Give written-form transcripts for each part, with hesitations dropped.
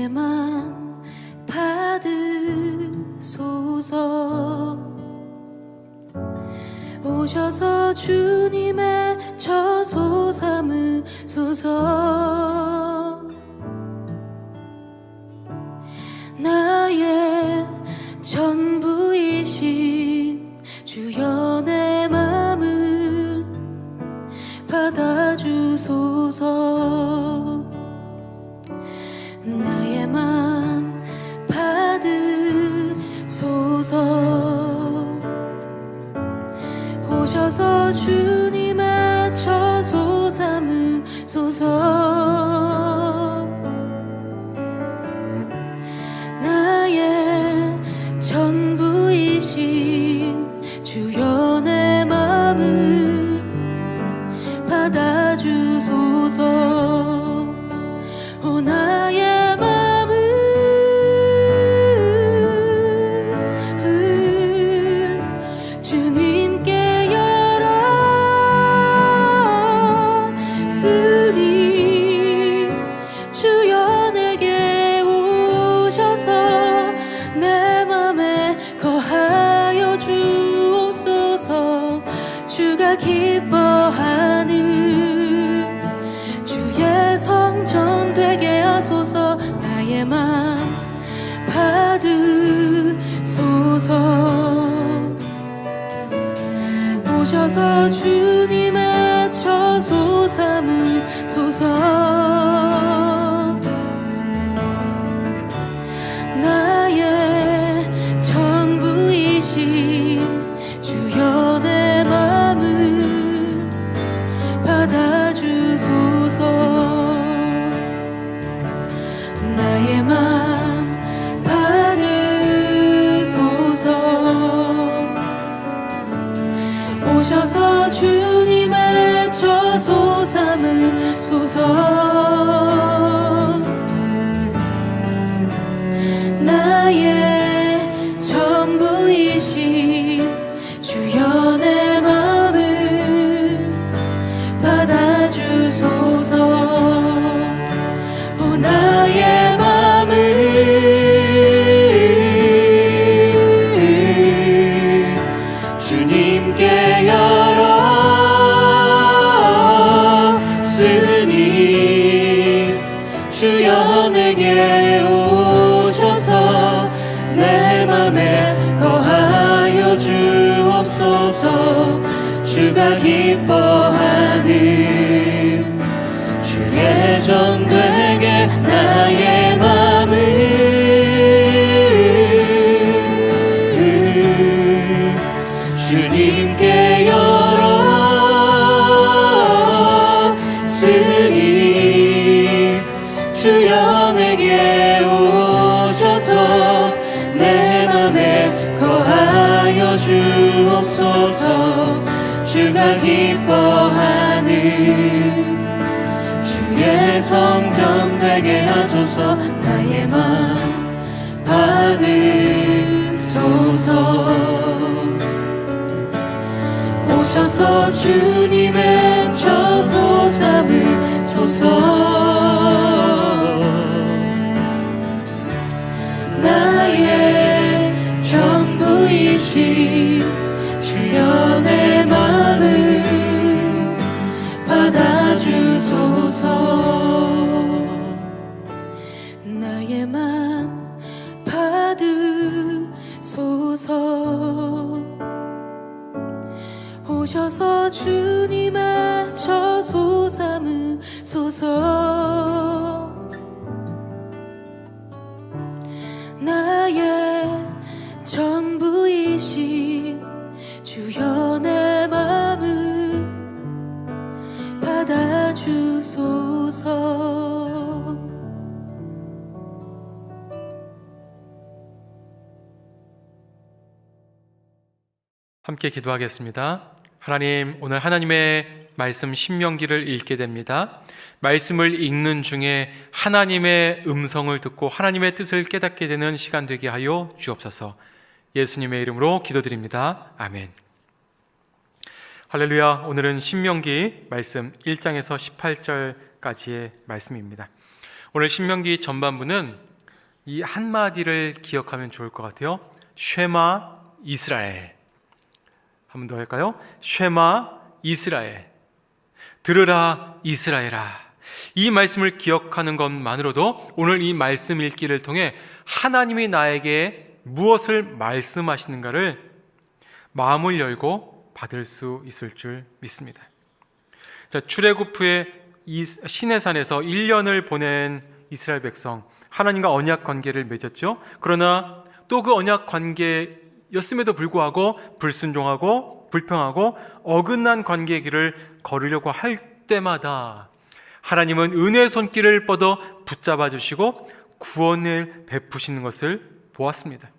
나의 맘 받으소서. 오셔서 주님의 처소 삼으소서. 나의 전부이신 주여 내 맘을 받아주소서. 나의 맘 받으소서. 오셔서 주님의 처소 삼으소서. 나의 전부이신 주여 내 맘을 받아주소서. 오 나의 맘을 주님께 열었으니 주여 내게 오셔서 내 맘에 거하여 주옵소서. 주가 기뻐하는 주의 성전 되게 하소서. 나의 맘 받으소서. 오셔서 주님의 처소 삼으소서. 나의 전부이신 주여 내 맘을 받아주소서. 나의 맘 받으소서. 오셔서 주님의 처소 삼으소서. 나의 전부이신 주여 내 맘을 받아주소서. 오 나의 맘을 주님께 열었으니 주여 내게 오셔서 내 맘에 거하여 주옵소서. 주가 기뻐하는 주의 전 되게 나의 맘을 주님께 열었으니 주여 내게 오셔서 내 맘에 거하여 주옵소서. 주가 기뻐하는 주의 성전 되게 하소서. 나의 맘 받으소서. 오셔서 주님의 처소 삼으소서. 나의 전부이신 주여 내 맘을 받아주소서. 나의 맘 받으소서. 오셔서 주님의 처소 삼으소서. 나의 전부이신 주여 내 맘을 받아주소서. 함께 기도하겠습니다. 하나님, 오늘 하나님의 말씀 신명기를 읽게 됩니다. 말씀을 읽는 중에 하나님의 음성을 듣고 하나님의 뜻을 깨닫게 되는 시간 되게 하여 주옵소서. 예수님의 이름으로 기도드립니다. 아멘. 할렐루야. 오늘은 신명기 말씀 1장에서 18절까지의 말씀입니다. 오늘 신명기 전반부는 이 한마디를 기억하면 좋을 것 같아요. 쉐마 이스라엘. 한 번 더 할까요? 쉐마 이스라엘. 들으라 이스라엘아. 이 말씀을 기억하는 것만으로도 오늘 이 말씀 읽기를 통해 하나님이 나에게 무엇을 말씀하시는가를 마음을 열고 받을 수 있을 줄 믿습니다. 자, 출애굽 후에 이 시내산에서 1년을 보낸 이스라엘 백성, 하나님과 언약 관계를 맺었죠. 그러나 또 그 언약 관계였음에도 불구하고 불순종하고 불평하고 어긋난 관계의 길을 걸으려고 할 때마다 하나님은 은혜의 손길을 뻗어 붙잡아 주시고 구원을 베푸시는 것을 보았습니다.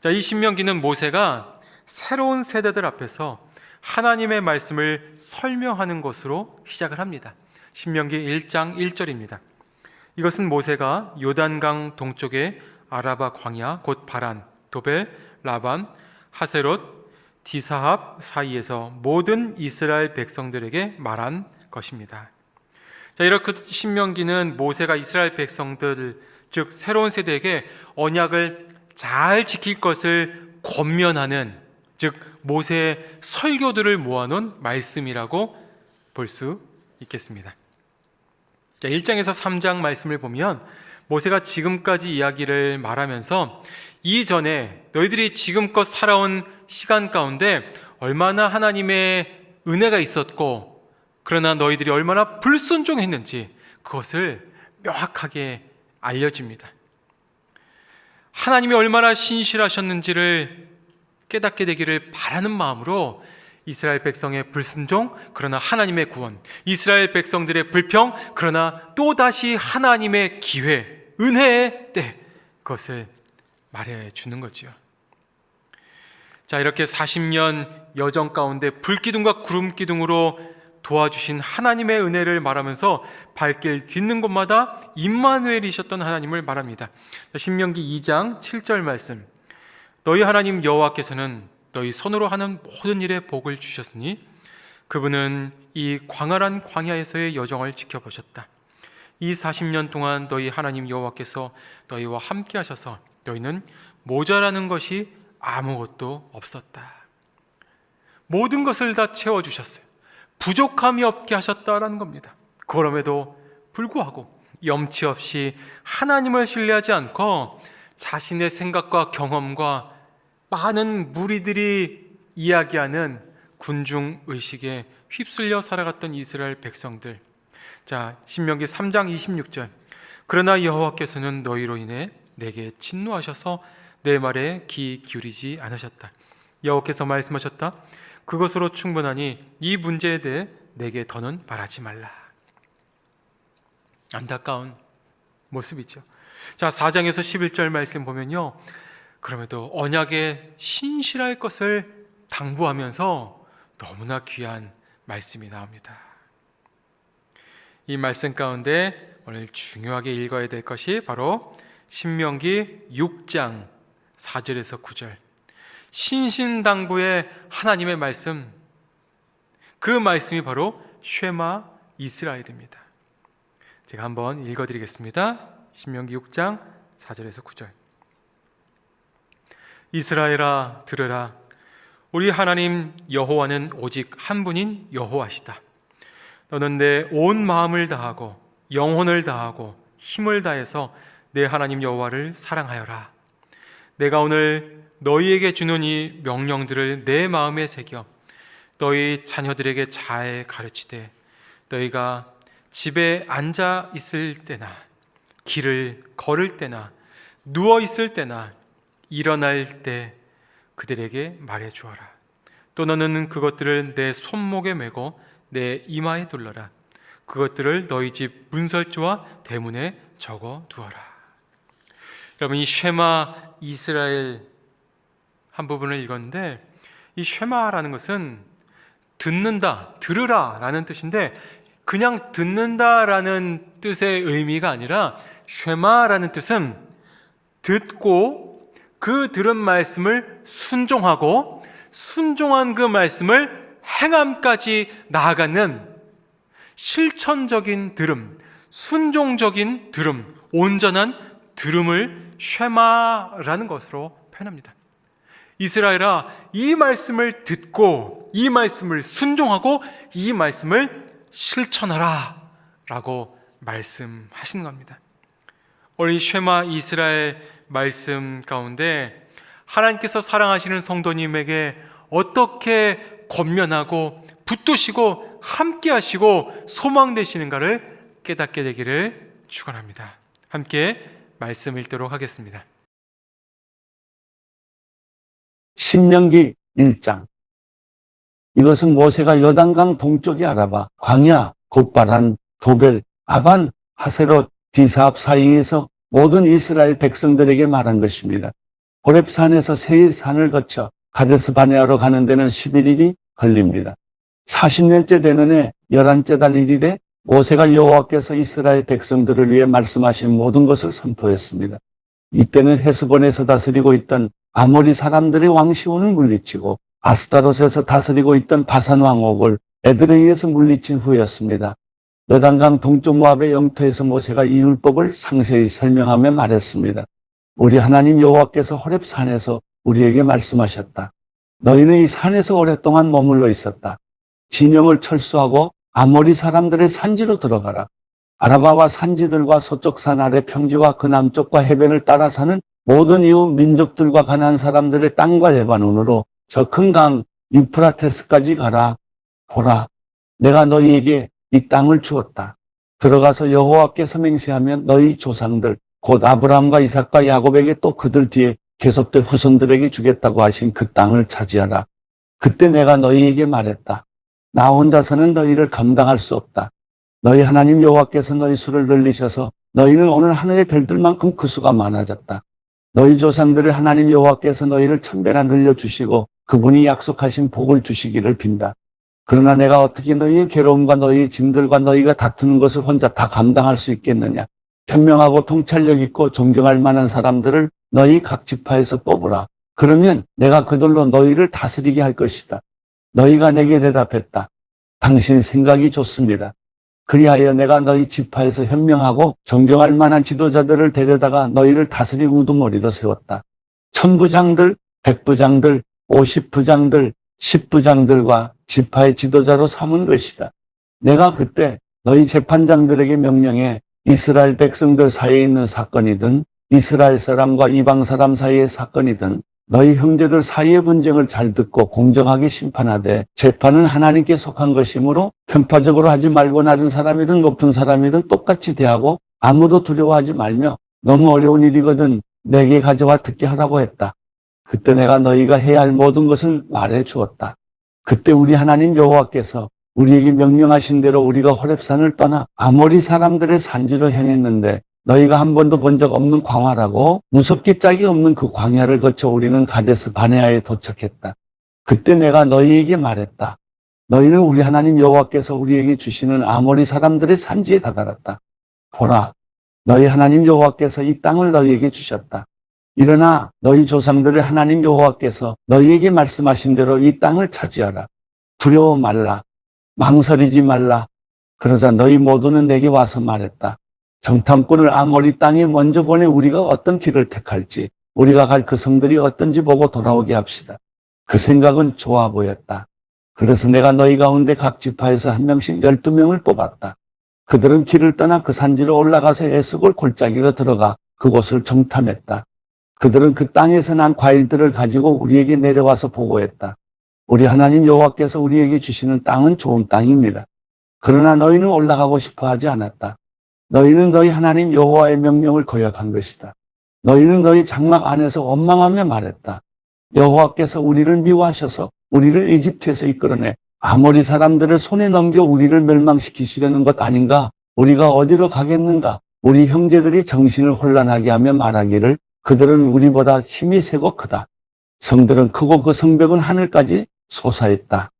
자, 이 신명기는 모세가 새로운 세대들 앞에서 하나님의 말씀을 설명하는 것으로 시작을 합니다. 신명기 1장 1절입니다. 이것은 모세가 요단강 동쪽의 아라바 광야 곧 바란, 도벨, 라반, 하세롯, 디사합 사이에서 모든 이스라엘 백성들에게 말한 것입니다. 자, 이렇게 신명기는 모세가 이스라엘 백성들, 즉 새로운 세대에게 언약을 잘 지킬 것을 권면하는, 즉 모세의 설교들을 모아놓은 말씀이라고 볼 수 있겠습니다. 자, 1장에서 3장 말씀을 보면 모세가 지금까지 이야기를 말하면서 이전에 너희들이 지금껏 살아온 시간 가운데 얼마나 하나님의 은혜가 있었고 그러나 너희들이 얼마나 불순종했는지 그것을 명확하게 알려줍니다. 하나님이 얼마나 신실하셨는지를 깨닫게 되기를 바라는 마음으로 이스라엘 백성의 불순종, 그러나 하나님의 구원, 이스라엘 백성들의 불평, 그러나 또다시 하나님의 기회, 은혜의 때, 그것을 말해주는 거지요. 자, 이렇게 40년 여정 가운데 불기둥과 구름기둥으로 도와주신 하나님의 은혜를 말하면서 발길 딛는 곳마다 임마누엘이셨던 하나님을 말합니다. 신명기 2장 7절 말씀. 너희 하나님 여호와께서는 너희 손으로 하는 모든 일에 복을 주셨으니 그분은 이 광활한 광야에서의 여정을 지켜보셨다. 이 40년 동안 너희 하나님 여호와께서 너희와 함께 하셔서 너희는 모자라는 것이 아무것도 없었다. 모든 것을 다 채워주셨어요. 부족함이 없게 하셨다라는 겁니다. 그럼에도 불구하고 염치 없이 하나님을 신뢰하지 않고 자신의 생각과 경험과 많은 무리들이 이야기하는 군중의식에 휩쓸려 살아갔던 이스라엘 백성들. 자, 신명기 3장 26절. 그러나 여호와께서는 너희로 인해 내게 진노하셔서 내 말에 귀 기울이지 않으셨다. 여호와께서 말씀하셨다. 그것으로 충분하니 이 문제에 대해 내게 더는 말하지 말라. 안타까운 모습이죠. 자, 4장에서 11절 말씀 보면요, 그럼에도 언약에 신실할 것을 당부하면서 너무나 귀한 말씀이 나옵니다. 이 말씀 가운데 오늘 중요하게 읽어야 될 것이 바로 신명기 6장 4절에서 9절, 신신당부의 하나님의 말씀, 그 말씀이 바로 쉐마 이스라엘입니다. 제가 한번 읽어드리겠습니다. 신명기 6장 4절에서 9절. 이스라엘아 들으라. 우리 하나님 여호와는 오직 한 분인 여호와시다. 너는 내 온 마음을 다하고 영혼을 다하고 힘을 다해서 내 하나님 여호와를 사랑하여라. 내가 오늘 너희에게 주는 이 명령들을 내 마음에 새겨 너희 자녀들에게 잘 가르치되 너희가 집에 앉아 있을 때나 길을 걸을 때나 누워 있을 때나 일어날 때 그들에게 말해 주어라. 또 너는 그것들을 내 손목에 메고 내 이마에 둘러라. 그것들을 너희 집 문설주와 대문에 적어 두어라. 여러분, 이 쉐마 이스라엘 한 부분을 읽었는데, 이 쉐마라는 것은 듣는다, 들으라 라는 뜻인데, 그냥 듣는다라는 뜻의 의미가 아니라 쉐마라는 뜻은 듣고 그 들은 말씀을 순종하고 순종한 그 말씀을 행함까지 나아가는 실천적인 들음, 순종적인 들음, 온전한 들음을 쉐마라는 것으로 표현합니다. 이스라엘아, 이 말씀을 듣고 이 말씀을 순종하고 이 말씀을 실천하라 라고 말씀하시는 겁니다. 오늘 쉐마 이스라엘 말씀 가운데 하나님께서 사랑하시는 성도님에게 어떻게 권면하고 붙드시고 함께 하시고 소망 되시는가를 깨닫게 되기를 축원합니다. 함께 말씀 읽도록 하겠습니다. 신명기 1장. 이것은 모세가 요단강 동쪽의 아라바, 광야, 곧바란, 도벨, 아반, 하세롯, 디사압 사이에서 모든 이스라엘 백성들에게 말한 것입니다. 호렙산에서 세일산을 거쳐 가데스 바네아로 가는 데는 11일이 걸립니다. 40년째 되는 해 11째 달 1일에 모세가 여호와께서 이스라엘 백성들을 위해 말씀하신 모든 것을 선포했습니다. 이때는 헤스본에서 다스리고 있던 아모리 사람들의 왕 시온을 물리치고 아스타롯에서 다스리고 있던 바산 왕 옥을 에드레이에서 물리친 후였습니다. 요단강 동쪽 모압의 영토에서 모세가 이 율법을 상세히 설명하며 말했습니다. 우리 하나님 여호와께서 호렙산에서 우리에게 말씀하셨다. 너희는 이 산에서 오랫동안 머물러 있었다. 진영을 철수하고 아모리 사람들의 산지로 들어가라. 아라바와 산지들과 서쪽 산 아래 평지와 그 남쪽과 해변을 따라 사는 모든 이웃 민족들과 가나안 사람들의 땅과 레바논으로 저 큰 강 유프라테스까지 가라. 보라, 내가 너희에게 이 땅을 주었다. 들어가서 여호와께서 맹세하면 너희 조상들 곧 아브라함과 이삭과 야곱에게 또 그들 뒤에 계속될 후손들에게 주겠다고 하신 그 땅을 차지하라. 그때 내가 너희에게 말했다. 나 혼자서는 너희를 감당할 수 없다. 너희 하나님 여호와께서 너희 수를 늘리셔서 너희는 오늘 하늘의 별들만큼 그 수가 많아졌다. 너희 조상들의 하나님 여호와께서 너희를 천배나 늘려주시고 그분이 약속하신 복을 주시기를 빈다. 그러나 내가 어떻게 너희의 괴로움과 너희의 짐들과 너희가 다투는 것을 혼자 다 감당할 수 있겠느냐. 현명하고 통찰력 있고 존경할 만한 사람들을 너희 각 지파에서 뽑으라. 그러면 내가 그들로 너희를 다스리게 할 것이다. 너희가 내게 대답했다. 당신 생각이 좋습니다. 그리하여 내가 너희 지파에서 현명하고 존경할 만한 지도자들을 데려다가 너희를 다스릴 우두머리로 세웠다. 천부장들, 백부장들, 50부장들, 10부장들과 지파의 지도자로 삼은 것이다. 내가 그때 너희 재판장들에게 명령해 이스라엘 백성들 사이에 있는 사건이든 이스라엘 사람과 이방 사람 사이의 사건이든 너희 형제들 사이의 분쟁을 잘 듣고 공정하게 심판하되 재판은 하나님께 속한 것이므로 편파적으로 하지 말고 낮은 사람이든 높은 사람이든 똑같이 대하고 아무도 두려워하지 말며 너무 어려운 일이거든 내게 가져와 듣게 하라고 했다. 그때 내가 너희가 해야 할 모든 것을 말해 주었다. 그때 우리 하나님 여호와께서 우리에게 명령하신 대로 우리가 호렙산을 떠나 아모리 사람들의 산지로 향했는데 너희가 한 번도 본 적 없는 광야라고 무섭게 짝이 없는 그 광야를 거쳐 우리는 가데스 바네아에 도착했다. 그때 내가 너희에게 말했다. 너희는 우리 하나님 여호와께서 우리에게 주시는 아모리 사람들의 산지에 다다랐다. 보라, 너희 하나님 여호와께서 이 땅을 너희에게 주셨다. 일어나 너희 조상들의 하나님 여호와께서 너희에게 말씀하신 대로 이 땅을 차지하라. 두려워 말라. 망설이지 말라. 그러자 너희 모두는 내게 와서 말했다. 정탐꾼을 아모리 땅에 먼저 보내 우리가 어떤 길을 택할지 우리가 갈 그 성들이 어떤지 보고 돌아오게 합시다. 그 생각은 좋아 보였다. 그래서 내가 너희 가운데 각 지파에서 한 명씩 12명을 뽑았다. 그들은 길을 떠나 그 산지로 올라가서 에스골 골짜기로 들어가 그곳을 정탐했다. 그들은 그 땅에서 난 과일들을 가지고 우리에게 내려와서 보고했다. 우리 하나님 여호와께서 우리에게 주시는 땅은 좋은 땅입니다. 그러나 너희는 올라가고 싶어 하지 않았다. 너희는 너희 하나님 여호와의 명령을 거역한 것이다. 너희는 너희 장막 안에서 원망하며 말했다. 여호와께서 우리를 미워하셔서 우리를 이집트에서 이끌어내 아모리 사람들을 손에 넘겨 우리를 멸망시키시려는 것 아닌가? 우리가 어디로 가겠는가? 우리 형제들이 정신을 혼란하게 하며 말하기를 그들은 우리보다 힘이 세고 크다. 성들은 크고 그 성벽은 하늘까지 솟아있다.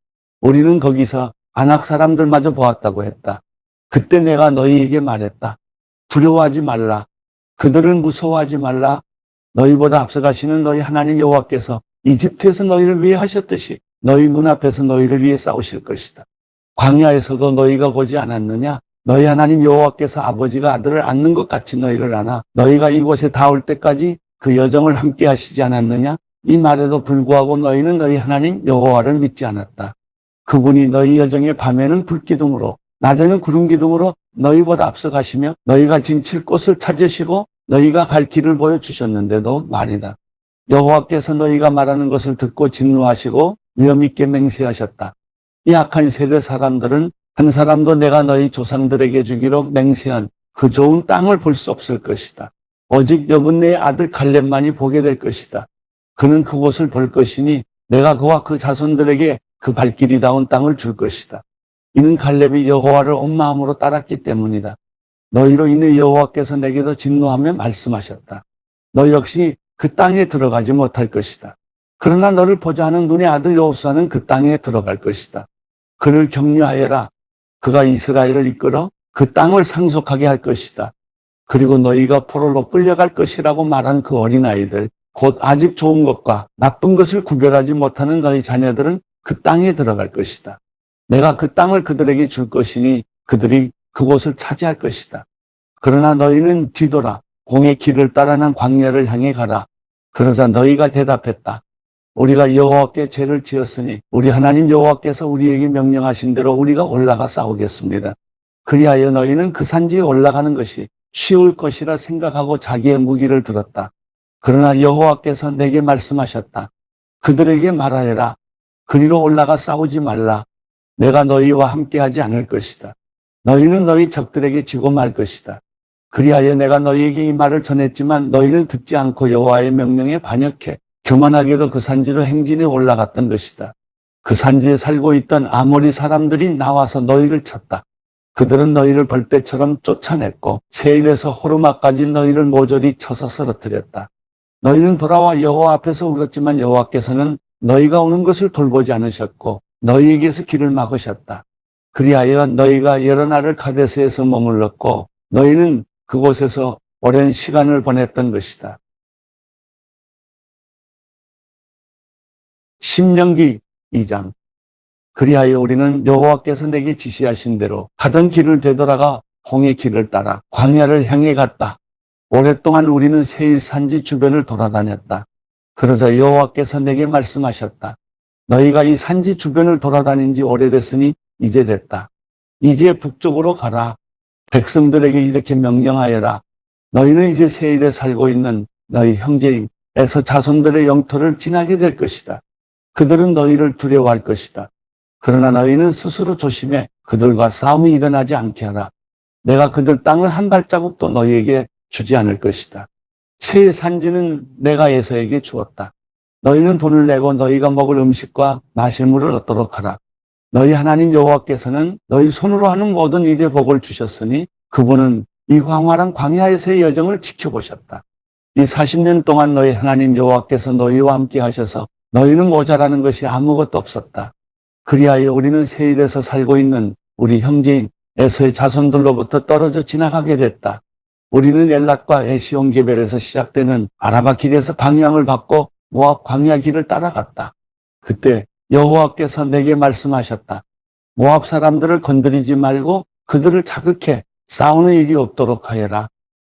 우리는 거기서 아낙 사람들마저 보았다고 했다. 그때 내가 너희에게 말했다. 두려워하지 말라. 그들을 무서워하지 말라. 너희보다 앞서가시는 너희 하나님 여호와께서 이집트에서 너희를 위해 하셨듯이 너희 눈앞에서 너희를 위해 싸우실 것이다. 광야에서도 너희가 보지 않았느냐? 너희 하나님 여호와께서 아버지가 아들을 안는 것 같이 너희를 안아 너희가 이곳에 닿을 때까지 그 여정을 함께 하시지 않았느냐? 이 말에도 불구하고 너희는 너희 하나님 여호와를 믿지 않았다. 그분이 너희 여정의 밤에는 불기둥으로 낮에는 구름기둥으로 너희보다 앞서가시며 너희가 진칠 곳을 찾으시고 너희가 갈 길을 보여주셨는데도 말이다. 여호와께서 너희가 말하는 것을 듣고 진노하시고 위엄있게 맹세하셨다. 이 악한 세대 사람들은 한 사람도 내가 너희 조상들에게 주기로 맹세한 그 좋은 땅을 볼 수 없을 것이다. 오직 여분네의 아들 갈렙만이 보게 될 것이다. 그는 그곳을 볼 것이니 내가 그와 그 자손들에게 그 발길이 닿은 땅을 줄 것이다. 이는 갈렙이 여호와를 온 마음으로 따랐기 때문이다. 너희로 인해 여호와께서 내게도 진노하며 말씀하셨다. 너 역시 그 땅에 들어가지 못할 것이다. 그러나 너를 보자 하는 눈의 아들 여호수아는 그 땅에 들어갈 것이다. 그를 격려하여라. 그가 이스라엘을 이끌어 그 땅을 상속하게 할 것이다. 그리고 너희가 포로로 끌려갈 것이라고 말한 그 어린아이들, 곧 아직 좋은 것과 나쁜 것을 구별하지 못하는 너희 자녀들은 그 땅에 들어갈 것이다. 내가 그 땅을 그들에게 줄 것이니 그들이 그곳을 차지할 것이다. 그러나 너희는 뒤돌아 공의 길을 따라 난 광야를 향해 가라. 그러자 너희가 대답했다. 우리가 여호와께 죄를 지었으니 우리 하나님 여호와께서 우리에게 명령하신 대로 우리가 올라가 싸우겠습니다. 그리하여 너희는 그 산지에 올라가는 것이 쉬울 것이라 생각하고 자기의 무기를 들었다. 그러나 여호와께서 내게 말씀하셨다. 그들에게 말하여라. 그리로 올라가 싸우지 말라. 내가 너희와 함께하지 않을 것이다. 너희는 너희 적들에게 지고 말 것이다. 그리하여 내가 너희에게 이 말을 전했지만 너희는 듣지 않고 여호와의 명령에 반역해 교만하게도 그 산지로 행진해 올라갔던 것이다. 그 산지에 살고 있던 아모리 사람들이 나와서 너희를 쳤다. 그들은 너희를 벌떼처럼 쫓아냈고 세일에서 호르마까지 너희를 모조리 쳐서 쓰러뜨렸다. 너희는 돌아와 여호와 앞에서 울었지만 여호와께서는 너희가 오는 것을 돌보지 않으셨고 너희에게서 길을 막으셨다. 그리하여 너희가 여러 날을 가데스에서 머물렀고 너희는 그곳에서 오랜 시간을 보냈던 것이다. 신명기 2장. 그리하여 우리는 여호와께서 내게 지시하신 대로 가던 길을 되돌아가 홍해 길을 따라 광야를 향해 갔다. 오랫동안 우리는 세일 산지 주변을 돌아다녔다. 그러자 여호와께서 내게 말씀하셨다. 너희가 이 산지 주변을 돌아다닌 지 오래됐으니 이제 됐다. 이제 북쪽으로 가라. 백성들에게 이렇게 명령하여라. 너희는 이제 세일에 살고 있는 너희 형제인 에서 자손들의 영토를 지나게 될 것이다. 그들은 너희를 두려워할 것이다. 그러나 너희는 스스로 조심해 그들과 싸움이 일어나지 않게 하라. 내가 그들 땅을 한 발자국도 너희에게 주지 않을 것이다. 새 산지는 내가 에서에게 주었다. 너희는 돈을 내고 너희가 먹을 음식과 마실 물을 얻도록 하라. 너희 하나님 여호와께서는 너희 손으로 하는 모든 일에 복을 주셨으니 그분은 이 광활한 광야에서의 여정을 지켜보셨다. 이 40년 동안 너희 하나님 여호와께서 너희와 함께 하셔서 너희는 모자라는 것이 아무것도 없었다. 그리하여 우리는 세일에서 살고 있는 우리 형제인 에서의 자손들로부터 떨어져 지나가게 됐다. 우리는 엘랏과 에시온게벨에서 시작되는 아라바 길에서 방향을 받고 모압 광야 길을 따라갔다. 그때 여호와께서 내게 말씀하셨다. 모압 사람들을 건드리지 말고 그들을 자극해 싸우는 일이 없도록 하여라.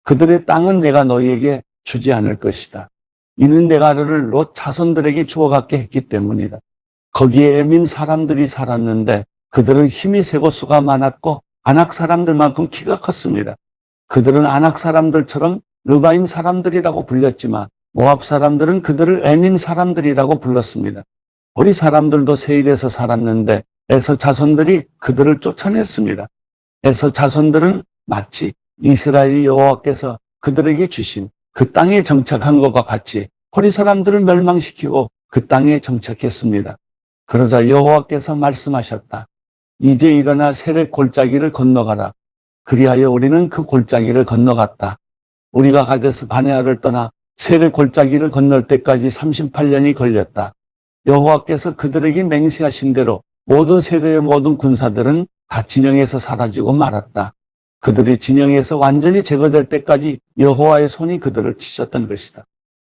그들의 땅은 내가 너희에게 주지 않을 것이다. 이는 내가 너를 롯 자손들에게 주어갖게 했기 때문이다. 거기에 에민 사람들이 살았는데 그들은 힘이 세고 수가 많았고 아낙 사람들만큼 키가 컸습니다. 그들은 아낙 사람들처럼 르바임 사람들이라고 불렸지만 모압 사람들은 그들을 에민 사람들이라고 불렀습니다. 우리 사람들도 세일에서 살았는데 에서 자손들이 그들을 쫓아냈습니다. 에서 자손들은 마치 이스라엘이 여호와께서 그들에게 주신 그 땅에 정착한 것과 같이 호리 사람들을 멸망시키고 그 땅에 정착했습니다. 그러자 여호와께서 말씀하셨다. 이제 일어나 세렛 골짜기를 건너가라. 그리하여 우리는 그 골짜기를 건너갔다. 우리가 가데스 바네아를 떠나 세렛 골짜기를 건널 때까지 38년이 걸렸다. 여호와께서 그들에게 맹세하신 대로 모든 세대의 모든 군사들은 다 진영에서 사라지고 말았다. 그들이 진영에서 완전히 제거될 때까지 여호와의 손이 그들을 치셨던 것이다.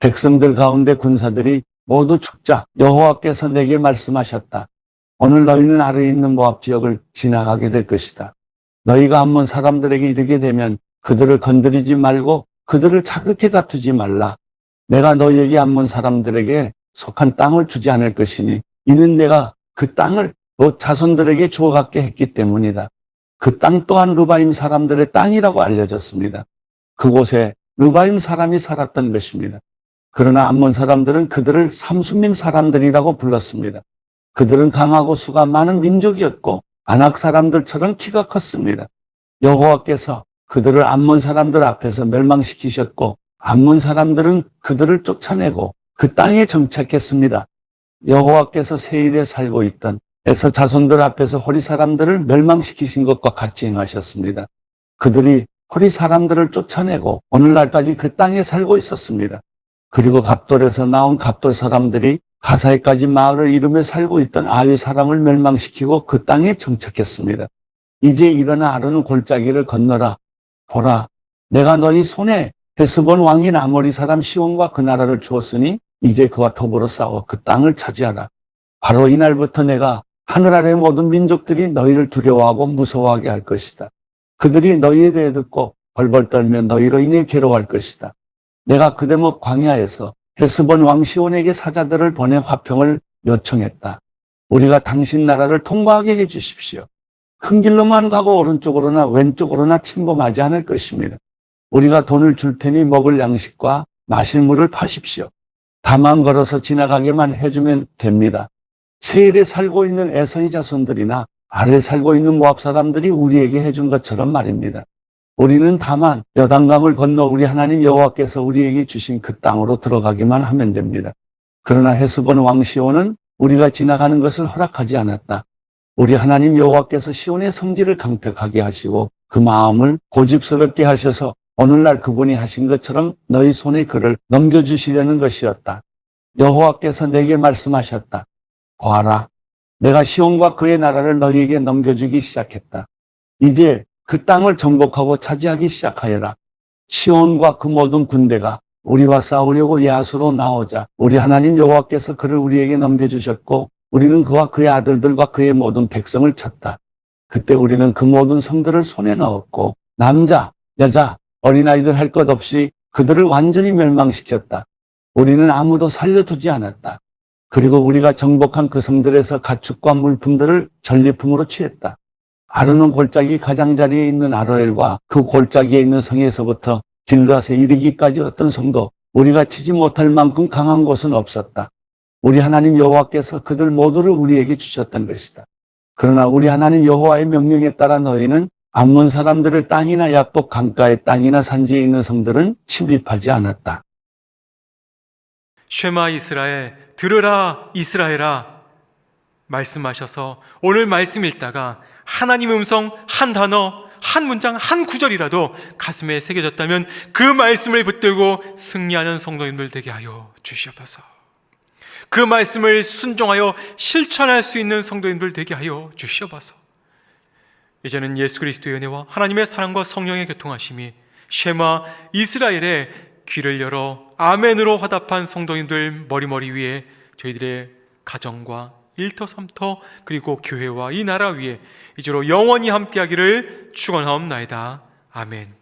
백성들 가운데 군사들이 모두 죽자 여호와께서 내게 말씀하셨다. 오늘 너희는 아래에 있는 모압 지역을 지나가게 될 것이다. 너희가 한번 사람들에게 이르게 되면 그들을 건드리지 말고 그들을 차갑게 다투지 말라. 내가 너희에게 한번 사람들에게 속한 땅을 주지 않을 것이니 이는 내가 그 땅을 롯 자손들에게 주어갖게 했기 때문이다. 그 땅 또한 르바임 사람들의 땅이라고 알려졌습니다. 그곳에 르바임 사람이 살았던 것입니다. 그러나 암몬 사람들은 그들을 삼순림 사람들이라고 불렀습니다. 그들은 강하고 수가 많은 민족이었고 아낙 사람들처럼 키가 컸습니다. 여호와께서 그들을 암몬 사람들 앞에서 멸망시키셨고 암몬 사람들은 그들을 쫓아내고 그 땅에 정착했습니다. 여호와께서 세일에 살고 있던 에서 자손들 앞에서 호리 사람들을 멸망시키신 것과 같이 행하셨습니다. 그들이 호리 사람들을 쫓아내고 오늘날까지 그 땅에 살고 있었습니다. 그리고 갑돌에서 나온 갑돌 사람들이 가사에까지 마을을 이루며 살고 있던 아위 사람을 멸망시키고 그 땅에 정착했습니다. 이제 일어나 아르논 골짜기를 건너라. 보라, 내가 너희 손에 헤스본 왕인 아모리 사람 시온과 그 나라를 주었으니 이제 그와 더불어 싸워 그 땅을 차지하라. 바로 이날부터 내가 하늘 아래 모든 민족들이 너희를 두려워하고 무서워하게 할 것이다. 그들이 너희에 대해 듣고 벌벌 떨며 너희로 인해 괴로워할 것이다. 내가 그 대목 광야에서 헤스본 왕 시온에게 사자들을 보내 화평을 요청했다. 우리가 당신 나라를 통과하게 해 주십시오. 큰 길로만 가고 오른쪽으로나 왼쪽으로나 침범하지 않을 것입니다. 우리가 돈을 줄 테니 먹을 양식과 마실 물을 파십시오. 다만 걸어서 지나가게만 해주면 됩니다. 세일에 살고 있는 에서의 자손들이나 아래에 살고 있는 모압 사람들이 우리에게 해준 것처럼 말입니다. 우리는 다만 여단강을 건너 우리 하나님 여호와께서 우리에게 주신 그 땅으로 들어가기만 하면 됩니다. 그러나 헤스본 왕 시온은 우리가 지나가는 것을 허락하지 않았다. 우리 하나님 여호와께서 시온의 성질을 강팍하게 하시고 그 마음을 고집스럽게 하셔서 오늘날 그분이 하신 것처럼 너희 손에 그를 넘겨주시려는 것이었다. 여호와께서 내게 말씀하셨다. 보아라, 내가 시온과 그의 나라를 너희에게 넘겨주기 시작했다. 이제 그 땅을 정복하고 차지하기 시작하여라. 시온과 그 모든 군대가 우리와 싸우려고 야수로 나오자 우리 하나님 여호와께서 그를 우리에게 넘겨주셨고 우리는 그와 그의 아들들과 그의 모든 백성을 쳤다. 그때 우리는 그 모든 성들을 손에 넣었고 남자, 여자, 어린아이들 할 것 없이 그들을 완전히 멸망시켰다. 우리는 아무도 살려두지 않았다. 그리고 우리가 정복한 그 성들에서 가축과 물품들을 전리품으로 취했다. 아르논 골짜기 가장자리에 있는 아로엘과 그 골짜기에 있는 성에서부터 길앗에 이르기까지 어떤 성도 우리가 치지 못할 만큼 강한 곳은 없었다. 우리 하나님 여호와께서 그들 모두를 우리에게 주셨던 것이다. 그러나 우리 하나님 여호와의 명령에 따라 너희는 암몬 사람들의 땅이나 야복 강가의 땅이나 산지에 있는 성들은 침입하지 않았다. 쉐마 이스라엘, 들으라 이스라엘아 말씀하셔서 오늘 말씀 읽다가 하나님 음성 한 단어, 한 문장, 한 구절이라도 가슴에 새겨졌다면 그 말씀을 붙들고 승리하는 성도님들 되게 하여 주시옵소서. 그 말씀을 순종하여 실천할 수 있는 성도님들 되게 하여 주시옵소서. 이제는 예수 그리스도의 은혜와 하나님의 사랑과 성령의 교통하심이 쉐마 이스라엘의 귀를 열어 아멘으로 화답한 성도님들 머리머리 위에 저희들의 가정과 일터 삼터 그리고 교회와 이 나라 위에 이제로 영원히 함께하기를 축원하옵나이다. 아멘.